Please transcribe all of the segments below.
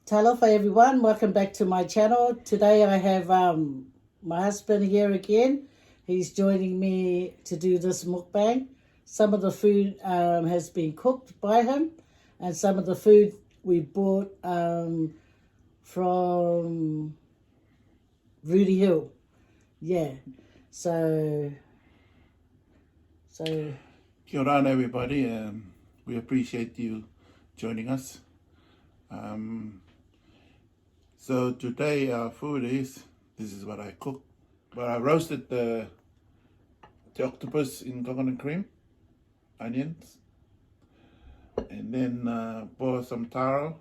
Talofa everyone, welcome back to my channel. Today I have my husband here again. He's joining me to do this mukbang. Some of the food has been cooked by him, and some of the food we bought from Rudy Hill. Yeah, so Kia ora everybody, we appreciate you joining us. So today our food is, this is what I cooked. Well, I roasted the octopus in coconut cream, onions, and then pour some taro.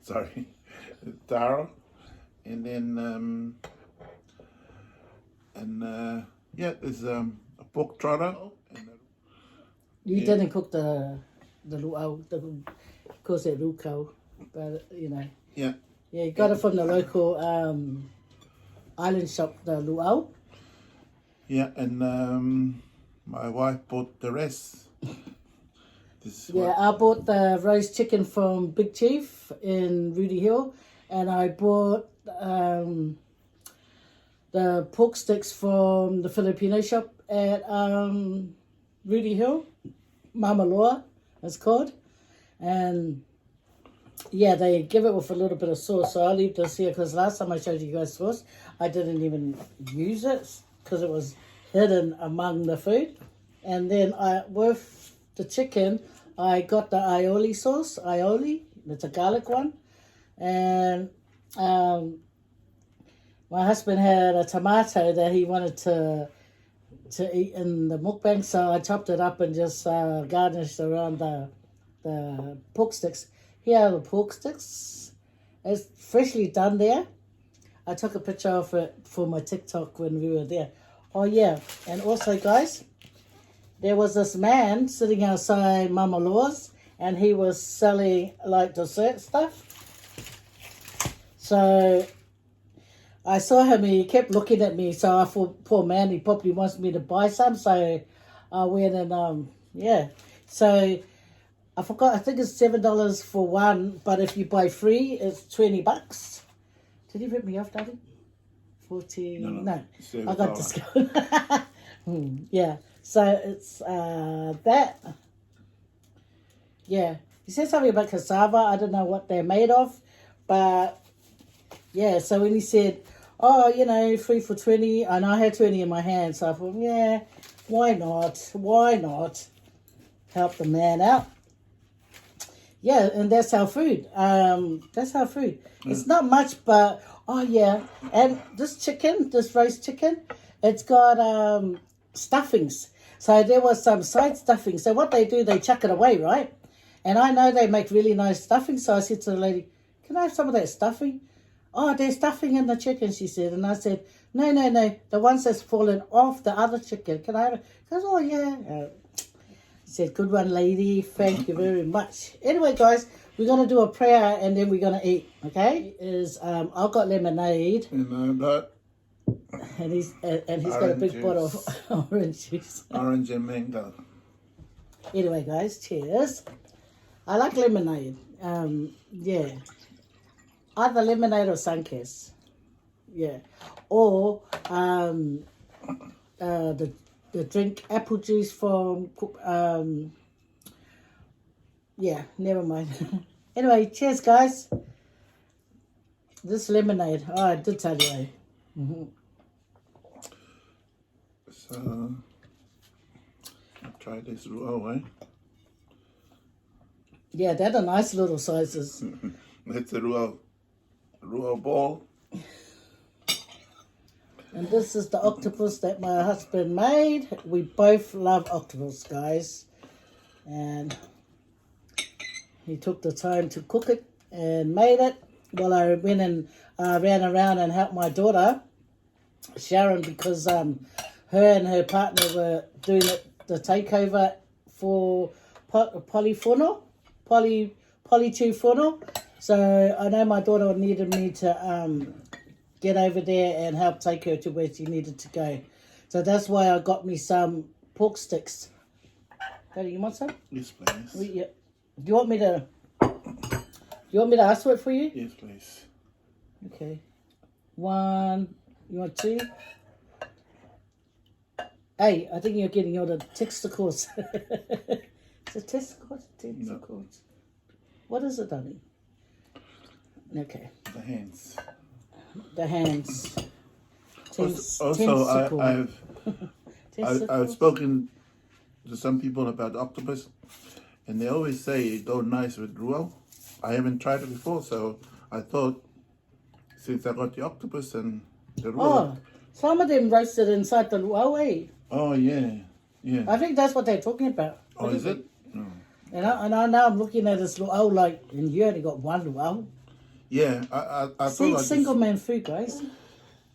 Sorry, taro, and then yeah, there's a pork trotter. you didn't cook the luau, of course they're rukau, but you know. Yeah. Yeah, you got it from the local island shop, the luau. Yeah, and my wife bought the rest. I bought the roast chicken from Big Chief in Rudy Hill, and I bought the pork sticks from the Filipino shop at Rudy Hill, Mama Loa, it's called. And yeah, they give it with a little bit of sauce. So I'll leave this here because last time I showed you guys sauce, I didn't even use it because it was hidden among the food. And then with the chicken, I got the aioli sauce. Aioli, it's a garlic one. And my husband had a tomato that he wanted to eat in the mukbang, so I chopped it up and just garnished around the pork sticks. Here are the pork sticks. It's freshly done there. I took a picture of it for my TikTok when we were there. Oh yeah, and also guys, there was this man sitting outside Mama Laws, and he was selling like dessert stuff. So I saw him, he kept looking at me, so I thought, poor man, he probably wants me to buy some, so I went and, yeah. So I forgot, I think it's $7 for one, but if you buy three, it's $20. Did he rip me off, Daddy? 40, no. I got discount. Yeah, so it's that. Yeah, he said something about cassava, I don't know what they're made of, but yeah, so when he said, oh, you know, 3 for 20, and I had 20 in my hand, so I thought, yeah, why not help the man out? Yeah, and that's our food. It's not much, but oh yeah, and this chicken, this roast chicken, it's got stuffings. So there was some side stuffing. So what they do, they chuck it away, right? And I know they make really nice stuffing, so I said to the lady, can I have some of that stuffing? Oh, there's stuffing in the chicken, she said. And I said, no, the ones that's fallen off the other chicken. Can I have it? She goes, oh, yeah. Said, good one, lady. Thank you very much. Anyway, guys, we're going to do a prayer and then we're going to eat, okay? I've got lemonade. And that. And he's got a big bottle of orange juice. Orange and mango. Anyway, guys, cheers. I like lemonade. Yeah. Either lemonade or Sunkist. Yeah. Or the drink apple juice from yeah, never mind. Anyway, cheers guys. This lemonade. Oh, I did tell you. So I'll try this raw way. Yeah, they're the nice little sizes. That's a raw ball. And this is the octopus that my husband made. We both love octopus, guys. And he took the time to cook it and made it while I went and ran around and helped my daughter, Sharon, because her and her partner were doing the takeover for Polytube. So I know my daughter needed me to get over there and help take her to where she needed to go. So that's why I got me some pork sticks. Daddy, you want some? Yes, please. Yeah. Do you want me to You want me to ask for it for you? Yes, please. Okay. 1. You want 2? Hey, I think you're getting all the testicles. Is it testicles? Testicles. What is it, darling? Okay. The hands. The hands. Also, I've spoken to some people about octopus, and they always say it go nice with ruo. I haven't tried it before, so I thought since I got the octopus and the ruo. Oh, some of them roasted inside the luau, eh? Oh yeah, yeah. I think that's what they're talking about. Oh, is it? No. And I now I'm looking at this luau like, and you only got one luau. Yeah, I See, thought I'd single just man food, guys.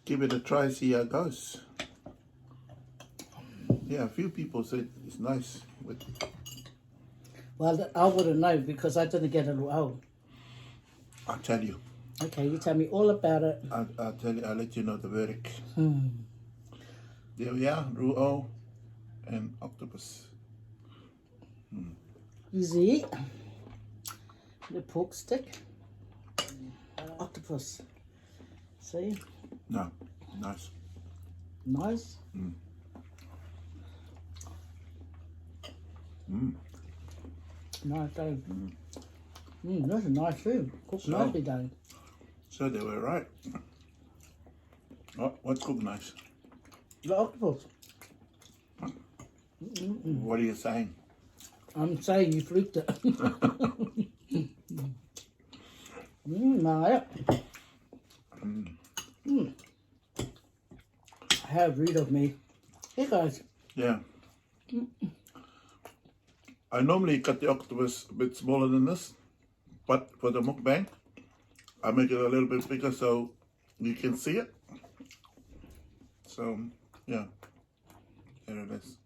give it a try, see how it goes. Yeah, a few people said it's nice with. Well, I wouldn't know because I didn't get a luau. I'll tell you. Okay, you tell me all about it. I'll tell you. I'll let you know the verdict. Hmm. There we are, ruo and octopus. Easy. The pork stick. Octopus. See? No, nice. Nice. Nice, Dave. That's a nice food. Cooked So- nicely, Dave. So they were right. What's cooked nice? The octopus. What are you saying? I'm saying you fluked it. No. How rude of me. Hey guys. Yeah. I normally cut the octopus a bit smaller than this, but for the mukbang, I make it a little bit bigger so you can see it. So, yeah, there it is.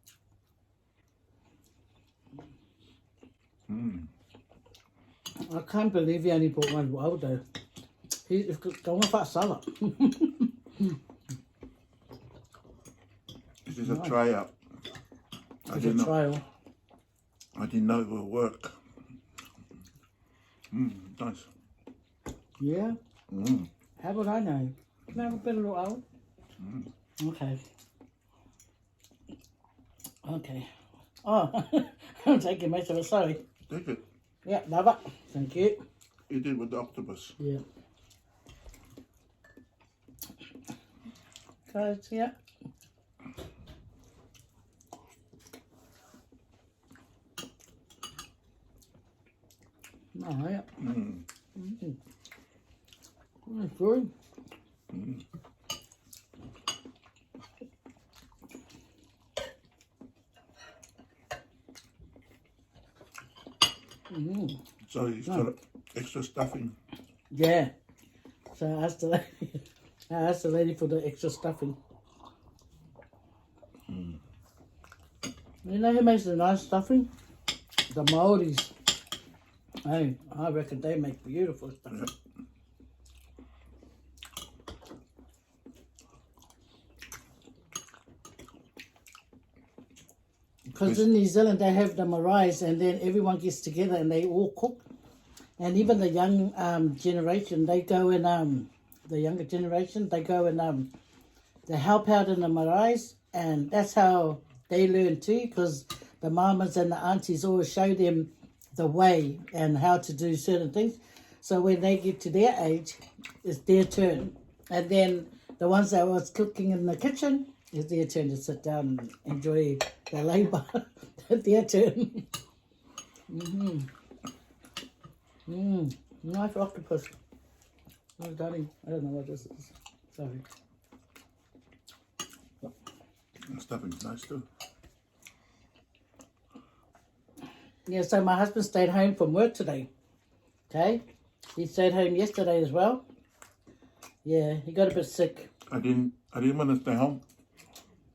I can't believe he only bought one wild though. He's going for salad. This is a tryout. It's a trial. I didn't know it would work. Nice. Yeah? How would I know? Can I have a bit of oil? Okay. Okay. Oh, I'm taking most of it, sorry. Take it. Yeah, love it. Thank you. Eat it with the octopus. Yeah. Guys, yeah. Oh, yeah. That's good. So you got extra stuffing. Yeah. So I asked the lady for the extra stuffing. You know who makes the nice stuffing? The Maoris. Hey, I reckon they make beautiful stuffing. Because in New Zealand they have the marae's and then everyone gets together and they all cook. And even the young generation, they go and the younger generation, they go and they help out in the marae's, and that's how they learn too, because the mamas and the aunties always show them the way and how to do certain things. So when they get to their age, it's their turn. And then the ones that was cooking in the kitchen, it's their turn to sit down and enjoy their labour. Their turn. Nice octopus. Oh, darling, I don't know what this is. Sorry. The stuffing's nice too. Yeah, so my husband stayed home from work today. Okay? He stayed home yesterday as well. Yeah, he got a bit sick. I didn't want to stay home,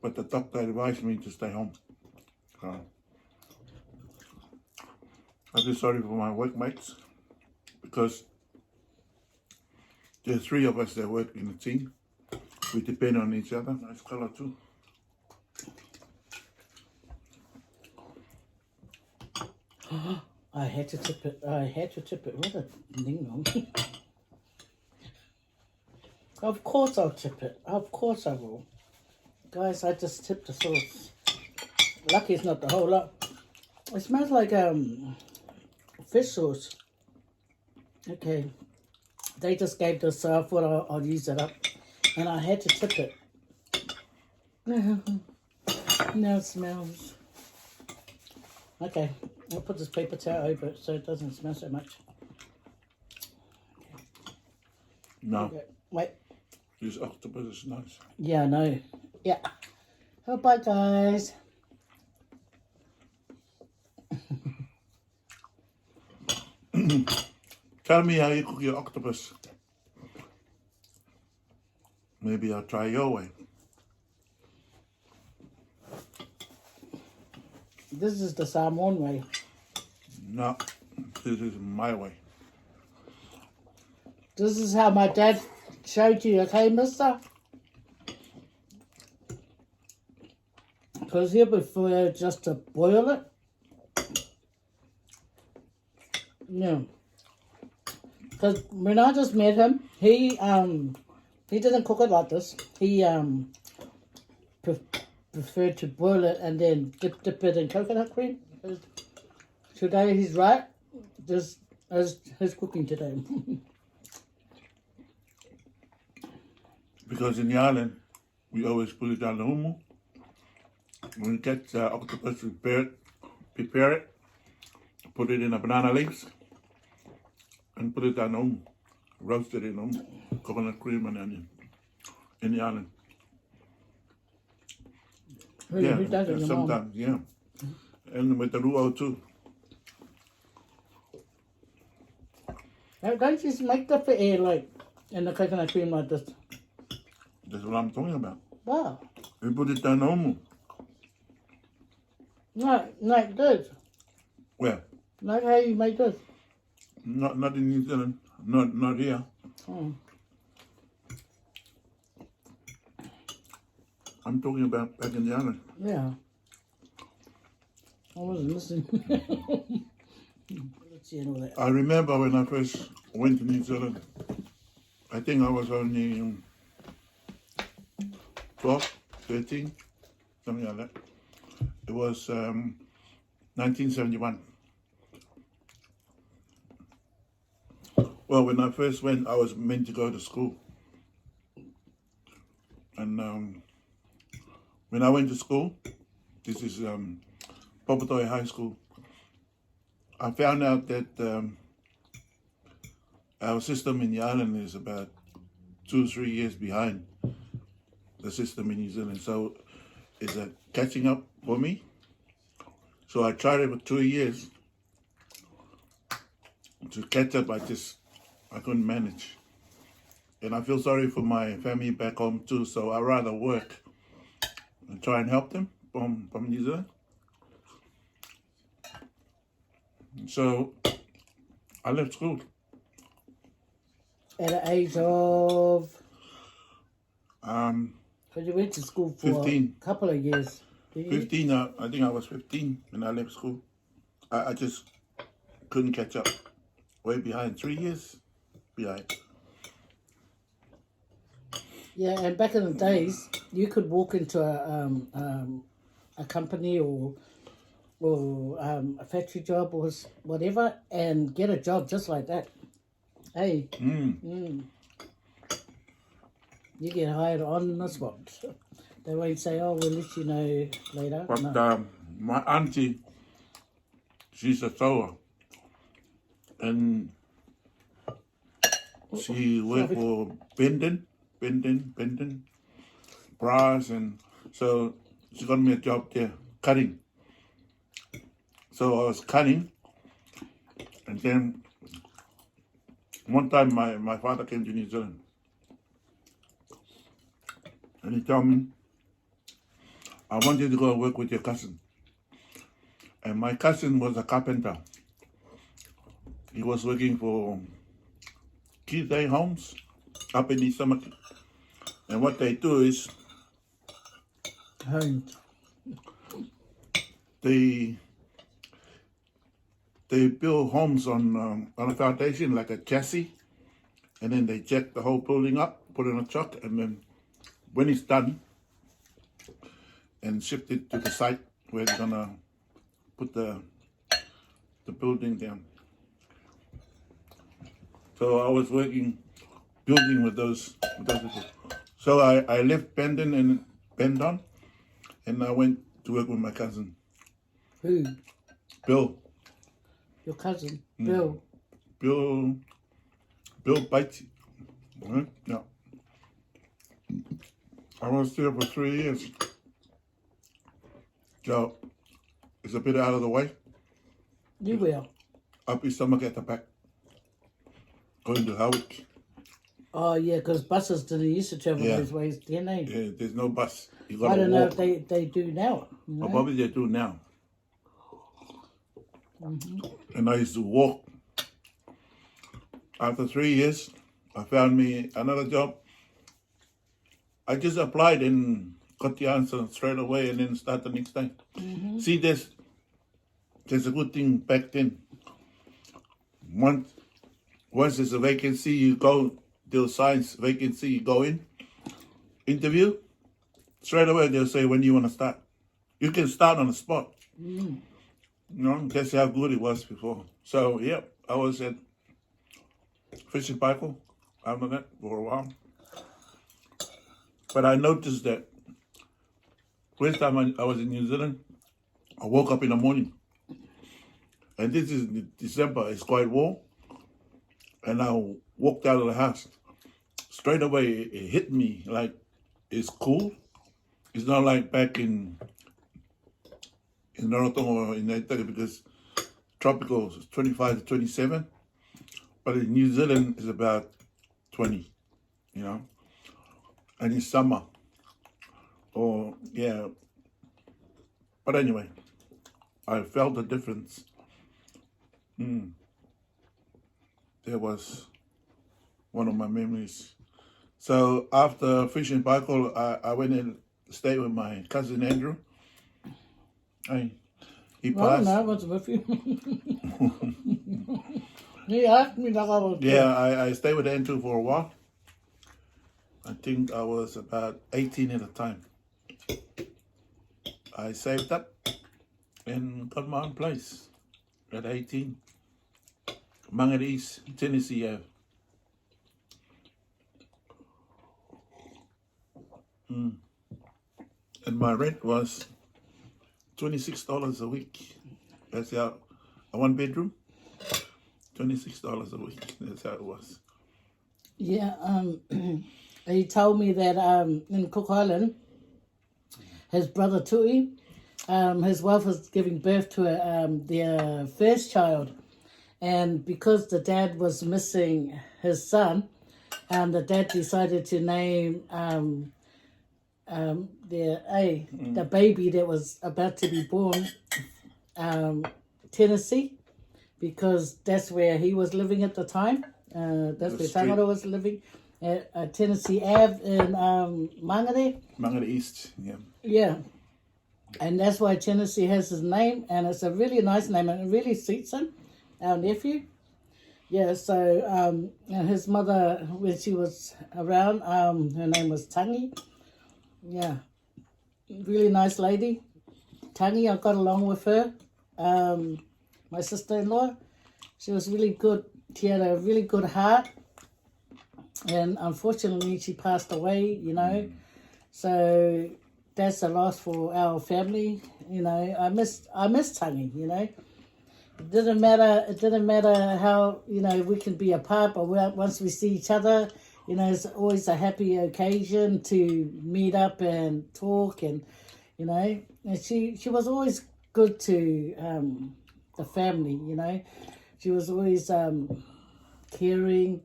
but the doctor advised me to stay home. So I feel sorry for my workmates because there's 3 of us that work in a team. We depend on each other. Nice color too. I had to tip it. I had to tip it. What a ding dong. Of course I'll tip it. Of course I will. Guys, I just tipped the sauce. Lucky it's not the whole lot. It smells like fish sauce. Okay. They just gave this, so I thought I'll use it up. And I had to tip it. Now it smells. Okay. I'll put this paper towel over it so it doesn't smell so much. No, Okay. Wait. this octopus is nice. Yeah, I know. Yeah. Oh, bye, guys. Tell me how you cook your octopus. Maybe I'll try your way. This is the salmon way. No, this is my way. This is how my dad showed you, okay, mister? Because he prefer just to boil it. Yeah. Because when I just met him, he didn't cook it like this. He preferred to boil it and then dip it in coconut cream. Today he's right. This is his cooking today. Because in the island, we always put it on the humu. When we catch octopus, we prepare it, put it in a banana leaves, and put it on the humu. Roast it in humu, coconut cream and onion in the island. Who does it? Your mom? Sometimes, yeah. And with the ruo too. Now, don't you make the Faye like in the coconut cream like this? That's what I'm talking about. Wow. We put it on the humu. Like this. Where? Like how you make this. Not in New Zealand. Not here. Oh. I'm talking about back in the island. Yeah. I wasn't listening. Let's see all that. I remember when I first went to New Zealand, I think I was only 12, 13, something like that. It was 1971. Well, when I first went, I was meant to go to school. And when I went to school, this is Polytube High School, I found out that our system in the island is about 2 or 3 years behind the system in New Zealand. So it's catching up for me. So I tried it for 2 years to catch up. I couldn't manage. And I feel sorry for my family back home too. So I rather work and try and help them from New Zealand. So I left school. At the age of... Um, Because you went to school for 15. a couple of years. Did you? 15, I think I was 15 when I left school. I just couldn't catch up. Way behind, 3 years behind. Yeah, and back in the days, you could walk into a company or a factory job or whatever and get a job just like that. Hey, you get hired on the spot. They won't say, "Oh, we'll let you know later." But No. my auntie, she's a sewer. And she worked for Benden, bras, and so she got me a job there, cutting. So I was cutting, and then one time my father came to New Zealand, and he told me, I want you to go work with your cousin. And my cousin was a carpenter. He was working for Key Day Homes up in East Tamaki. And what they do is Home. they they build homes on a foundation like a chassis, and then they jack the whole building up, put it in a truck, and then when it's done, and shipped it to the site where they're gonna put the building down. So I was building with those people. So I left Bendon, and I went to work with my cousin. Who? Bill. Your cousin, Bill. Bill Bates. Yeah. I was there for 3 years. So it's a bit out of the way. You will. Up his stomach at the back. Going to Howick. Oh, yeah, because buses didn't used to travel Yeah. those ways, didn't they? Yeah, there's no bus. You I gotta don't know walk. if they do now. You know? Well, probably they do now. And I used to walk. After 3 years, I found me another job. I just applied and got the answer straight away and then start the next day. See, there's a good thing back then. Once there's a vacancy, you go, they'll sign vacancy, you go in, interview, straight away they'll say when you want to start. You can start on the spot. You know, that's how good it was before. So, yeah, I was at Fishing Piper after that for a while. But I noticed that first time I was in New Zealand, I woke up in the morning. And this is December, it's quite warm. And I walked out of the house. Straight away, it hit me like it's cool. It's not like back in Naruto or in Naitaka because tropical is 25 to 27. But in New Zealand, it's about 20, you know. And in summer. Or, yeah. But anyway, I felt the difference. That was one of my memories. So after fishing Baikal, I went and stayed with my cousin Andrew. He passed. No, what's with you? He asked me that I was. Yeah, I stayed with Andrew for a while. I think I was about 18 at the time. I saved up and got my own place at 18. Mangere East, Tennessee Ave. And my rent was $26 a week. That's how, a one bedroom, $26 a week. That's how it was. Yeah, he told me that in Cook Island, his brother Tui, his wife was giving birth to their first child. And because the dad was missing his son, the dad decided to name the baby that was about to be born Tennessee, because that's where he was living at the time. That's where Tangata was living, at Tennessee Ave in Mangere. Mangere East, yeah. Yeah. And that's why Tennessee has his name, and it's a really nice name, and it really suits him, our nephew. Yeah, so, and his mother, when she was around, her name was Tangi. Yeah, really nice lady. Tangi, I got along with her. My sister-in-law, she was really good. She had a really good heart. And unfortunately, she passed away, you know. So that's a loss for our family, you know. I miss Tangi, you know. It didn't matter how, you know, we can be apart, but once we see each other, you know, it's always a happy occasion to meet up and talk, and, you know, and she was always good to the family, you know. She was always caring.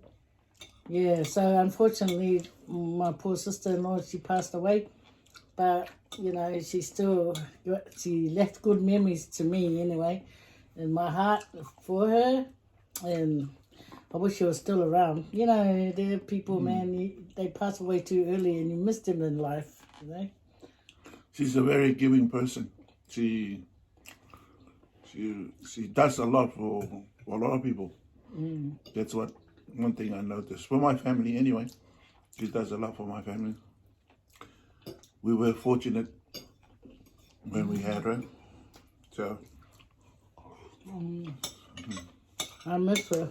Yeah, so unfortunately, my poor sister-in-law, she passed away, but, you know, she left good memories to me anyway, in my heart for her, and I wish she was still around. You know, there are people, man, they pass away too early and you miss them in life, you know. She's a very giving person. She She does a lot for a lot of people. That's one thing I noticed. For my family anyway. She does a lot for my family. We were fortunate when we had her. So I miss her.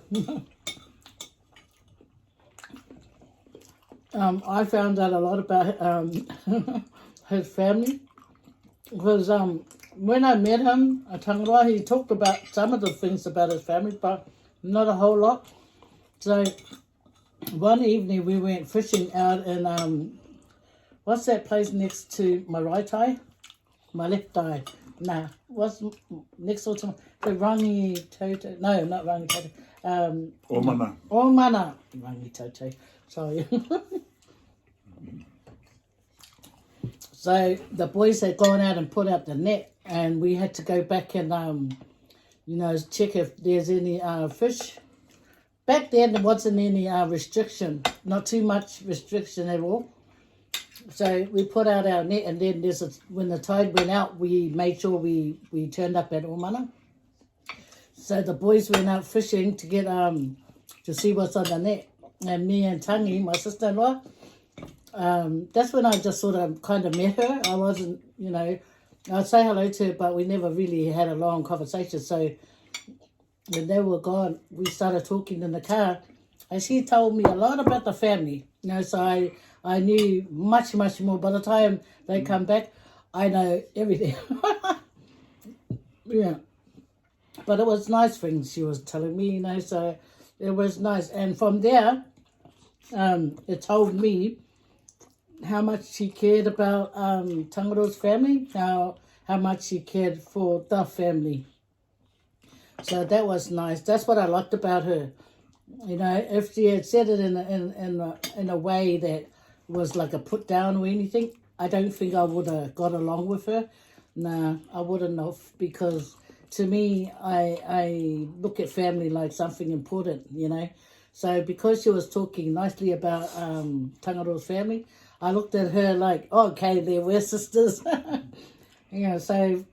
I found out a lot about his family because when I met him at Tangaroa, he talked about some of the things about his family, but not a whole lot. So one evening we went fishing out in what's that place next to my right eye? My left eye. Nah, what's next door to the Rangi Toto? No, not Rangi Toto. Orana. Orana. Rangi Toto. Sorry. So the boys had gone out and put out the net, and we had to go back and check if there's any fish. Back then there wasn't any restriction, not too much restriction at all. So we put out our net, and then when the tide went out, we made sure we turned up at Orana. So the boys went out fishing to get to see what's on the net, and me and Tangi, my sister-in-law, that's when I just sort of kind of met her. I wasn't, I'd say hello to her, but we never really had a long conversation. So when they were gone, we started talking in the car, and she told me a lot about the family. So I knew much, much more. By the time they come back, I know everything. Yeah. But it was nice things she was telling me, so it was nice. And from there, it told me how much she cared about Tangaroa's family, how much she cared for the family. So that was nice. That's what I liked about her. If she had said it in a way that was like a put down or anything, I don't think I would have got along with her. Nah, I wouldn't have, because to me, I look at family like something important, So because she was talking nicely about Tangaroa's family, I looked at her like, oh, okay, we're sisters. So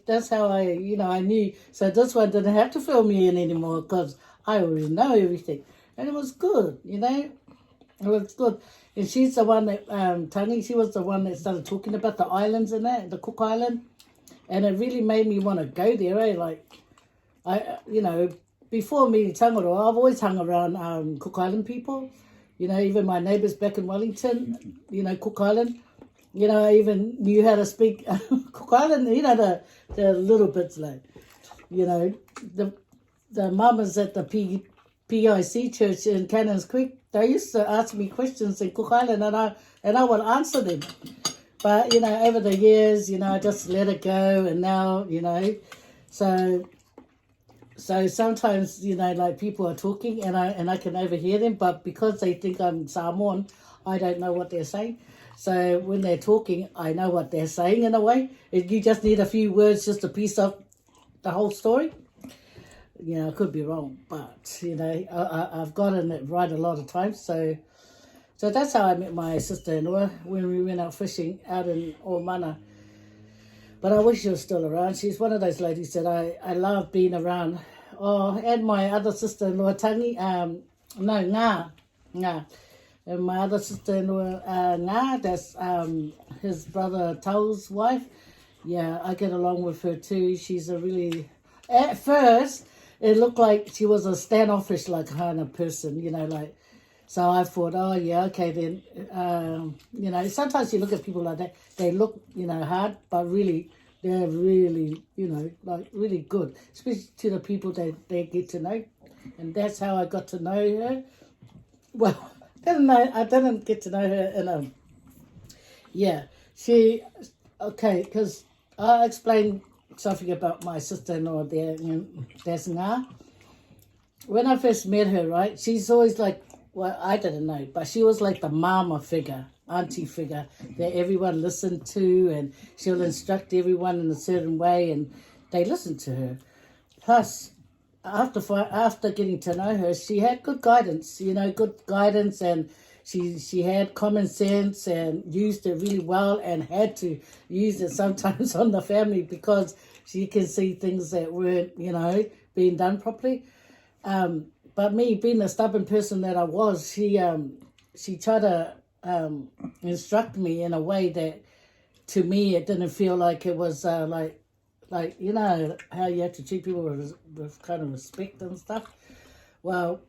that's how I knew. So this one didn't have to fill me in anymore because I already know everything. And it was good, It was good. And she's the one that, Tangi, she was the one that started talking about the islands and that, the Cook Island. And it really made me want to go there, before meeting Tangaroa, I've always hung around Cook Island people. Even my neighbours back in Wellington, Cook Island. I even knew how to speak Cook Island, the little bits like, the mamas at the PIC church in Cannons Creek, they used to ask me questions in Cook Island, and I would answer them. But, over the years, I just let it go, and now, so sometimes, people are talking and I can overhear them, but because they think I'm Samoan, I don't know what they're saying. So when they're talking, I know what they're saying in a way. You just need a few words just to piece up the whole story. I could be wrong, but, I've gotten it right a lot of times. So that's how I met my sister-in-law when we went out fishing out in Orana. But I wish she was still around. She's one of those ladies that I love being around. Oh, and my other sister-in-law, Tangi, Ngā. And my other sister-in-law, Ngā, that's his brother Tau's wife. Yeah, I get along with her too. She's a really... At first, it looked like she was a standoffish kind of person, So I thought, oh, yeah, okay, then, sometimes you look at people like that, they look, hard, but really, they're really, really good, especially to the people that they get to know. And that's how I got to know her. Well, I didn't get to know her because I'll explain something about my sister-in-law there, that's Ngā. When I first met her, right, she's always like, well, I didn't know, but she was like the mama figure, auntie figure that everyone listened to, and she'll instruct everyone in a certain way, and they listened to her. Plus, after getting to know her, she had good guidance, and she had common sense and used it really well, and had to use it sometimes on the family because she can see things that weren't, being done properly. But me, being the stubborn person that I was, she tried to instruct me in a way that, to me, it didn't feel like it was like how you have to treat people with kind of respect and stuff. Well,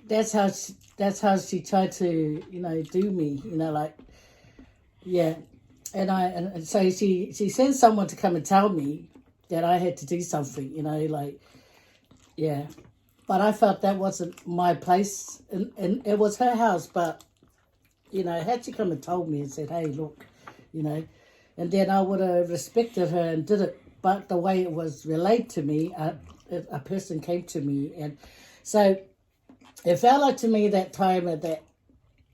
that's how she tried to do me. Yeah. And so she sent someone to come and tell me that I had to do something. Yeah. But I felt that wasn't my place, and it was her house. But had she come and told me and said, "Hey, look," and then I would have respected her and did it. But the way it was relayed to me, a person came to me, and so it felt like to me that time that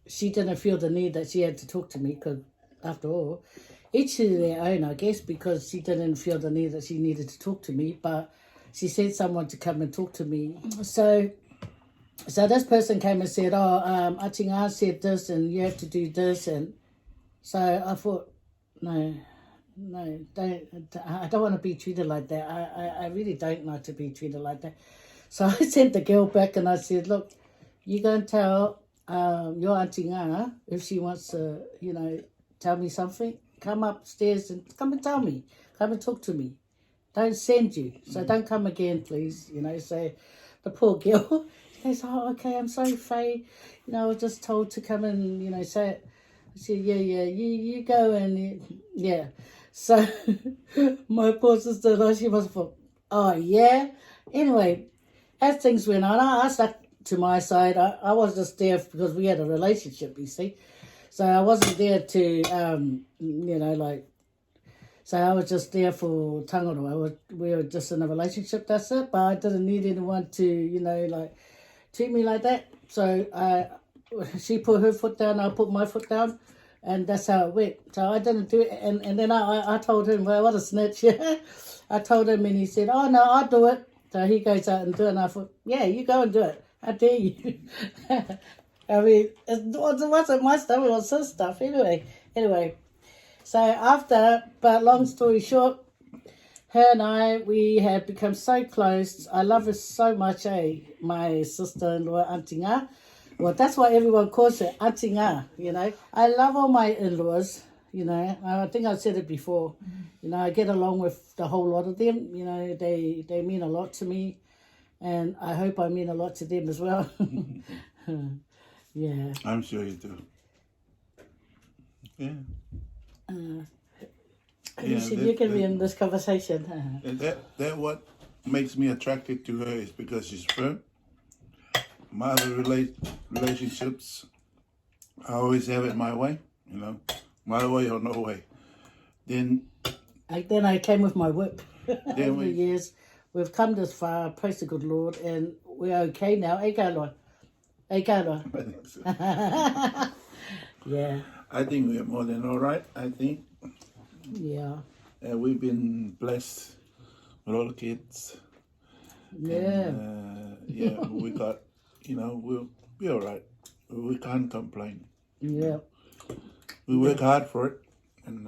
she didn't feel the need that she had to talk to me, because after all, each to their own, I guess, because she didn't feel the need that she needed to talk to me, but she sent someone to come and talk to me. So this person came and said, Atinga said this, and you have to do this. And so I thought, no, I don't want to be treated like that. I really don't like to be treated like that. So I sent the girl back and I said, look, you go and tell your Atinga if she wants to, tell me something, come upstairs and come and tell me. Come and talk to me. Don't send you. So don't come again, please. So the poor girl, she goes, oh, okay, I'm sorry, Faye. I was just told to come and, say it. I said, yeah, you go and, yeah. So my poor sister, she must have thought, oh, yeah. Anyway, as things went on, I stuck to my side. I was just there because we had a relationship, you see. So I wasn't there to, so I was just there for tangaro. We were just in a relationship, that's it. But I didn't need anyone to, treat me like that. So she put her foot down, I put my foot down, and that's how it went. So I didn't do it. And then I told him, well, what a snitch. I told him, and he said, oh, no, I'll do it. So he goes out and do it. And I thought, yeah, you go and do it. How dare you? I mean, it wasn't my stuff, it was his stuff. Anyway. So but long story short, her and I, we have become so close. I love her so much, my sister-in-law, Auntie. Well, that's why everyone calls her Auntie, I love all my in-laws, I think I said it before. I get along with the whole lot of them. They mean a lot to me, and I hope I mean a lot to them as well. Yeah. I'm sure you do. Yeah. You can be in this conversation. That what makes me attracted to her is because she's firm. My other relationships, I always have it my way, my way or no way. Then I came with my whip. Then Over the years, we've come this far, praise the good Lord, and we're okay now. Ekalo. I think so. Yeah. I think we're more than all right. I think. Yeah. We've been blessed with all the kids. Yeah. And, we got, we'll be all right. We can't complain. Yeah. We work hard for it. And,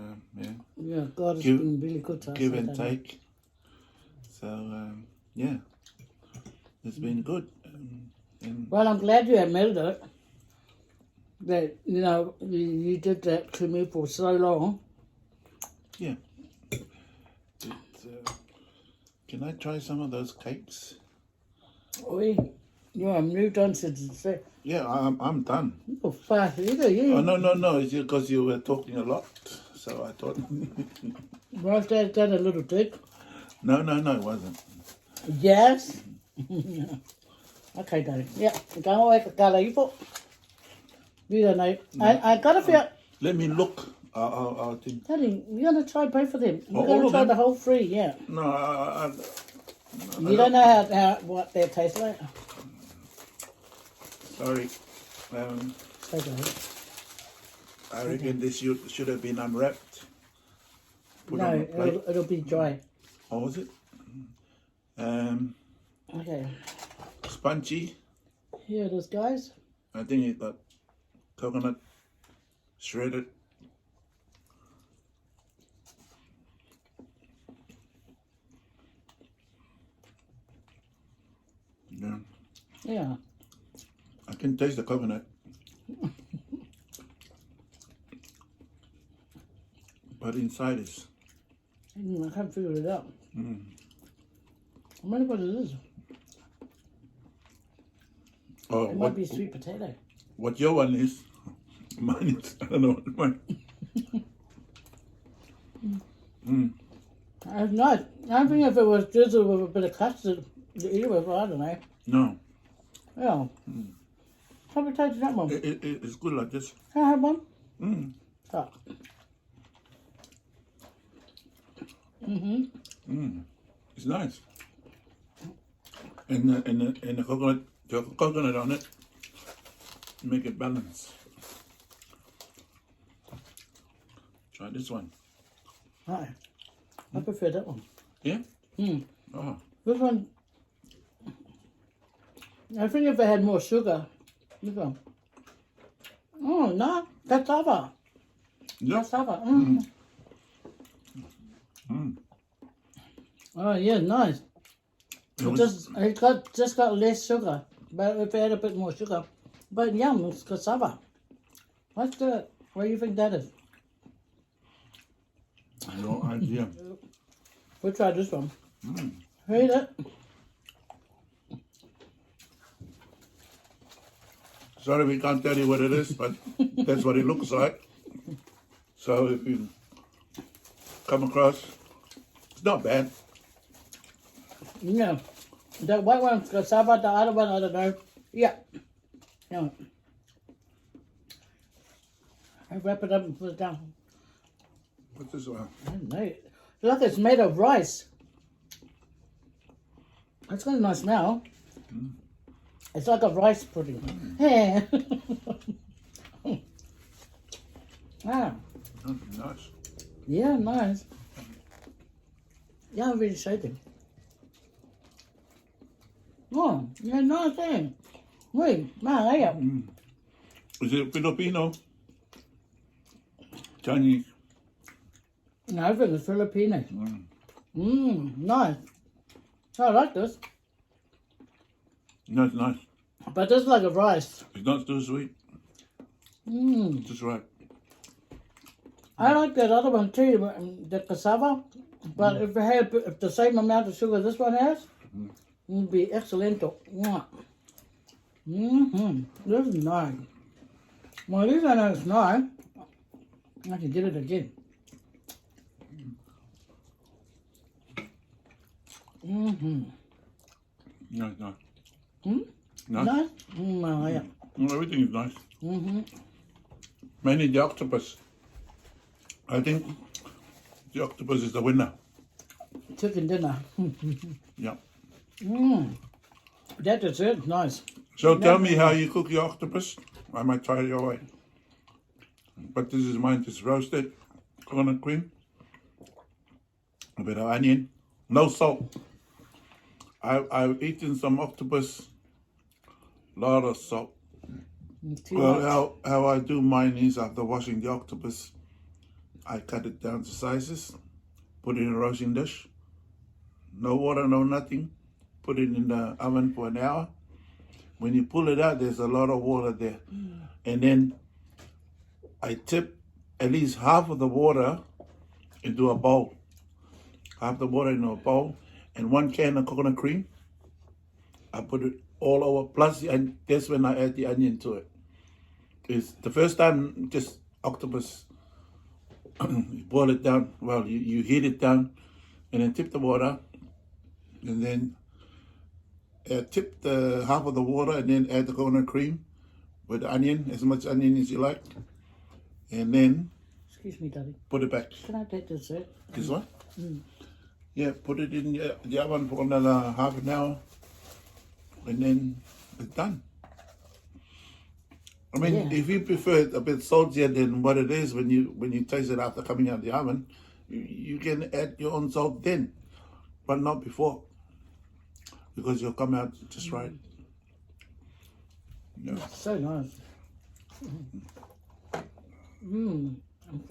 Yeah, God has been really good to us. Give and take. So, it's been good. Well, I'm glad you admitted it. That, you did that to me for so long. Yeah. Can I try some of those cakes? Oui. Yeah, I moved on to the... Yeah, I'm done. Oh, fast. You. Oh, no. It's because you were talking a lot. So I thought... Was that a little dick? No, it wasn't. Yes. Okay, darling. Yeah. Go away, Gala. You don't know. I got to feel... Let me look. I'll think. Darling, you're going to try both of them. You're Oh, going all to of try them? the whole three, yeah. No, You don't know what they taste like? sorry. It's okay. I reckon this should have been unwrapped. Put No, on a plate. it'll be dry. Oh, was it? Okay. Spongy. Here it is, guys. I think it got coconut shredded. Yeah. Yeah. I can taste the coconut. But inside is... I can't figure it out. I wonder what it is. Oh, It might be sweet potato. what your one is? Mine is, I don't know what mine. It's nice. I think if it was drizzled with a bit of custard to eat with, I don't know. No, Yeah. Have you tasted that one? it's good like this. Can I have one? Oh. It's nice. And the coconut on it, make it balance. Try this one. Right. I prefer that one. Yeah? Oh. This one, I think if it had more sugar, this one. Oh, no, cassava. Yeah. Cassava. Oh, yeah, nice. It just got less sugar, but if it had a bit more sugar. But yum, it's cassava. What's the, what do you think that is? No idea. We'll try this one. Read it. Sorry, we can't tell you what it is, but that's what it looks like. So if you come across, it's not bad. Yeah. The white one's cassava, the other one, I don't know. Yeah. Yeah. I wrap it up and put it down. What's this one? I don't know. Look, it's made of rice. It's got a nice smell. It's like a rice pudding. Yeah. Wow. Nice. Yeah, nice. Yeah, I'm really shaking. Oh, yeah, nice thing. Wait, man, yeah. Is it Filipino? Chinese? No, I think it's Filipino. Nice. I like this. No, it's nice. But this is like a rice. It's not too sweet. Just right. I like that other one too, the cassava. But if it had if the same amount of sugar this one has, it would be excellent. This is nice. Well, at least I know it's nice. I can get it again. Nice, nice. Nice? Oh, yeah. Everything is nice. Mainly the octopus. I think the octopus is the winner. Chicken dinner. Yeah. That dessert's nice. So tell me how you cook your octopus. I might try it your way. But this is mine, just roasted coconut cream. A bit of onion. No salt. I've eaten some octopus. Lot of salt. Too much. Well, how I do mine is after washing the octopus, I cut it down to sizes, put it in a roasting dish. No water, no nothing. Put it in the oven for an hour. When you pull it out, there's a lot of water there. And then I tip at least half of the water into a bowl. Half the water into a bowl. And 1 can of coconut cream. I put it all over. Plus, and that's when I add the onion to it. It's the first time just octopus. You boil it down. Well, you heat it down, and then tip the water, and then tip the half of the water, and then add the coconut cream with the onion, as much onion as you like, and then Excuse me, Daddy. put it back. Can I take dessert? This one? Yeah, put it in the oven for another half an hour, and then it's done. I mean, if you prefer it a bit saltier than what it is when you taste it after coming out of the oven, you can add your own salt then, but not before, because you'll come out just right. Yeah. So nice.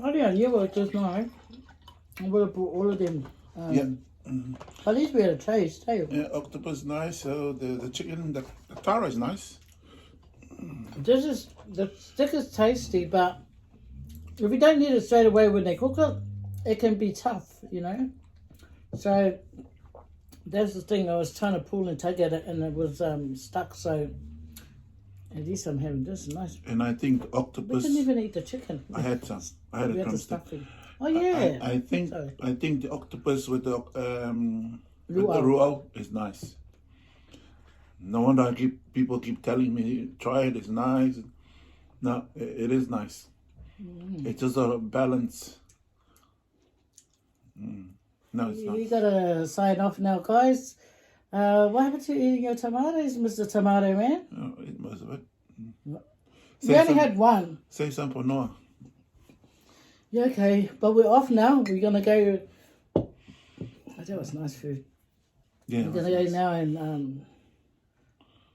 I didn't knew it just now. I'm going to put all of them At least we had a taste, hey? Yeah, octopus nice. So the chicken, the taro is nice. The stick is tasty, but if you don't eat it straight away when they cook it, it can be tough, you know. So that's the thing. I was trying to pull and tug at it, and it was stuck. So at least I'm having this nice. And I think We octopus. didn't even eat the chicken. I had some. I had We a had the drumstick. stuffing. Oh yeah. I think Sorry. I think the octopus with the Luau. ruau is nice. No wonder people keep telling me try it. It's nice. No, it is nice. It's just a balance. No, it's not. You gotta sign off now, guys. What happened to eating your tomatoes, Mr. Tomato Man? Oh, it most of it. We only had one. Save some for Noah. Yeah, okay, but we're off now. We're gonna go. Oh, that was nice food. Yeah. We're gonna go now and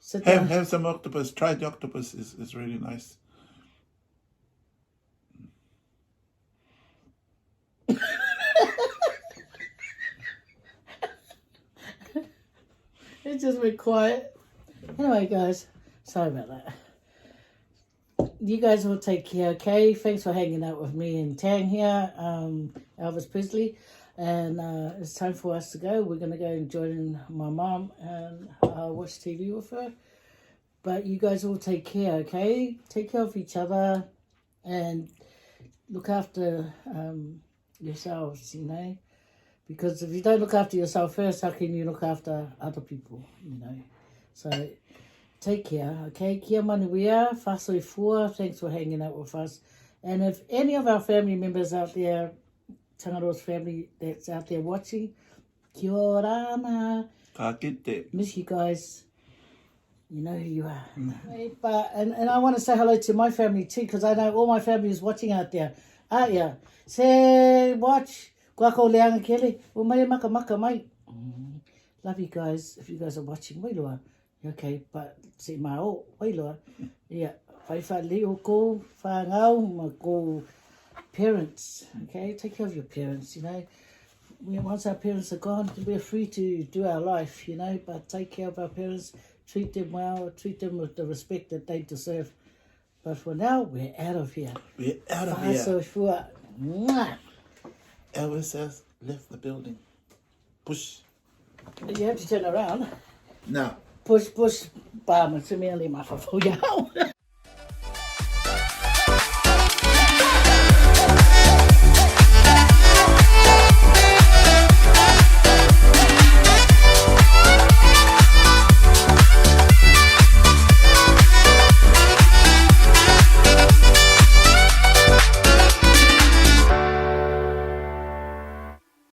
sit Have down. have some octopus. Try the octopus. It's really nice. It just went quiet. Anyway, guys, sorry about that. You guys will take care, okay? Thanks for hanging out with me and Tang here, Elvis Presley. And it's time for us to go. We're going to go and join my mom and watch TV with her. But you guys all take care, okay? Take care of each other and look after yourselves, you know? Because if you don't look after yourself first, how can you look after other people, you know? So take care, okay? Kia manuia, whasoi fua, thanks for hanging out with us. And if any of our family members out there, Tangaroa's family that's out there watching, kia orana. Ka kite. Miss you guys. You know who you are. But, and I want to say hello to my family too, because I know all my family is watching out there. Yeah. Say, watch. Guako leanga kele. Umai maka maka mai. Love you guys. If you guys are watching, wailua. Okay, but see my o wailua. Yeah. Whai wha leo ko, whangau, ma ko parents. Okay, take care of your parents, you know. Once our parents are gone, we're free to do our life, you know, but take care of our parents, treat them well, treat them with the respect that they deserve. But for now, we're out of here. We're out of here. So for Elvis has left the building. Push. you have to turn around. Now. Push, push. Bam, it's a merely my